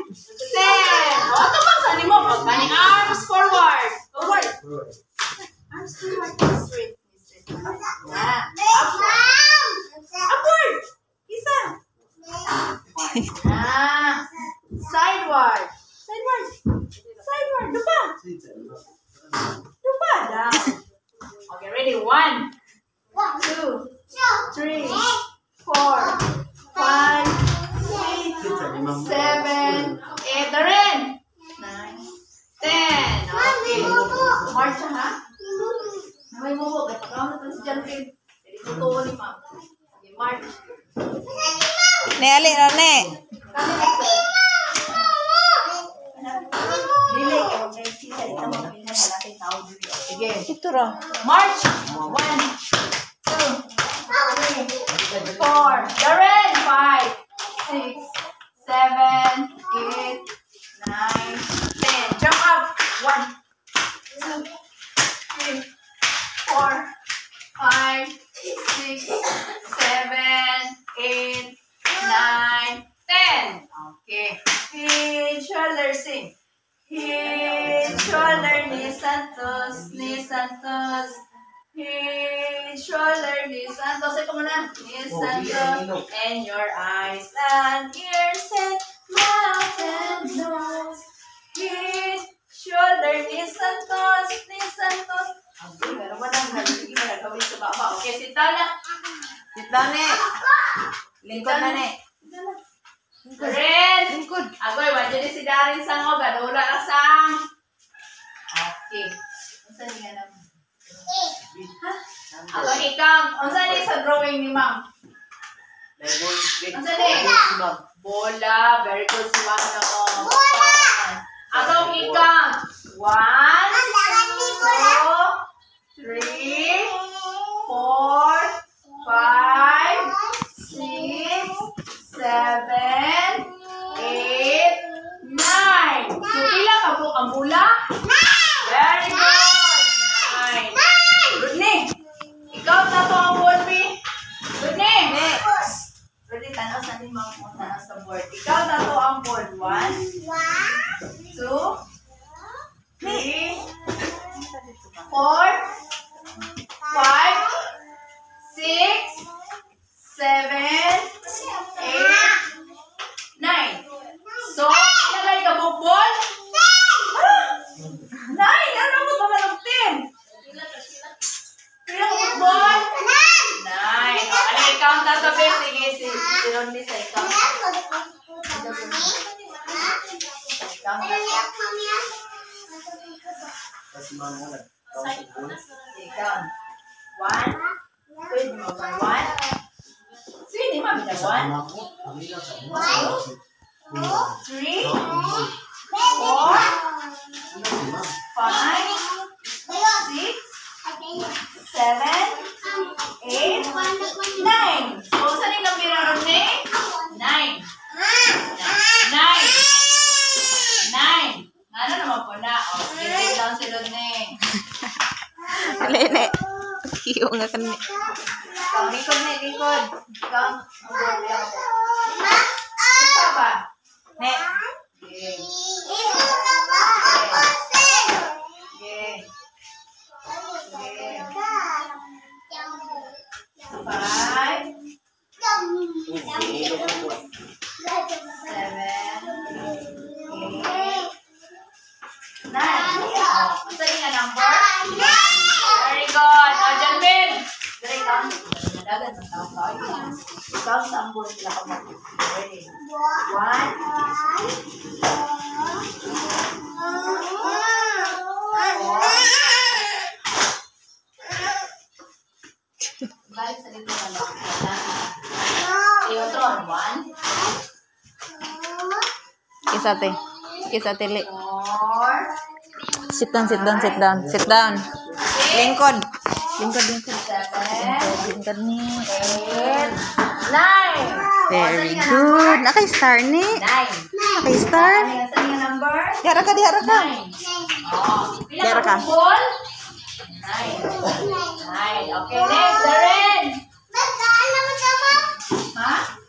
10. O, ito bang saan mo? Pagkani arms forward. Forward. Arms forward. Straight. Upward. Isa. Sideward. Sideward. Sideward. Dupa. Dupa. Down. Okay, ready? 1, 2, 3, 4, 5, 6, 7, 8. Darin. 9, 10. Okay. March ha? May mubo. Kaya pagkaw na ito si John Phil. Jadi tutuwa ni ma'am. Okay, march. Ne, ali na, ne. Dili, okay. Sisa, ito mo. Malaking tao dili. Sige. Ito ra. March! 1, 2, 3, 4. Darren! 5, 6, 7, 8, 9, 10. Jump up! 1, 2, 3, 4, 5, 6, 7, 8, 9, 10. Okay. Head, shoulder, sing. Head, shoulder, knees and toes, knees and toes. Head, shoulder, knees and toes. Say, come on, knees and toes. And your eyes and ears and mouth and nose. Head, shoulder, knees and toes, knees and toes. Okay, meron mo lang. Sige mo na gawin sa baba. Okay, sit down na. Sit down, ne. Lingkod na, ne. Ren! Lingkod. Agoy, wajah si Darin sang o, gadula ka sang. Okay. Unsa ni nga naman? Ha? Agoy, ikaw. Unsa ni sa drawing ni ma'am? Unsa ni? Bola. Very good si ma'am na mo. Bola! Agoy, ikaw. 1, 2, 3, 4, 5, 6, 7, 8, 9. So, pila ka po ang bula? 9! Very good! 9. Rodney! Ikaw na to ang board, B. Rodney! Rodney, tanaw sa ating mga tanaw sa board. Ikaw na to ang board. 1, 2, 3, 4, 5, 6, 7, 8, 9. So, ilagay ka bukbol? 9! Ano mo ba malong 10? Pila ka bukbol? 9. O, ano i-count na sabi? Sige, si Ronnie sa i-count. I-count na siya. I-count. 1. Pwede mo ba? 1. Sini mami na 1, 2, 3, 4, 5, 6, 7, 8, 9. So, saan yung gambira ron ni? 9. 9. 9. Ano naman po na? O, sige lang si Ronnie. Alene. Iyo nga kan. Ikaw, likod na, likod. Ikaw, mag-board yan ako. Ito ba? Ne? Okay. Okay. Okay. 5, 7, 8, 9. Ito yung number? Very good. O, John Bill. Very good. Nadagan ng tao tayo. Ikaw sa ambon nila ka mag- Ready? 1. Balik sa dito ka lang. Iotron. 1. Kisate. Kisate li. 4. Sit down, sit down, sit down. Sit down. Lingkod. Lingkod, lingkod. 7. Lingkod ni. 8. 9. Very good. Naka-star ni. 9. Naka-star. Ano yung number? Diara ka, diara ka. 9. Oh, Diara ka. Ball? 9. 9. Okay, next, Darren. Ha?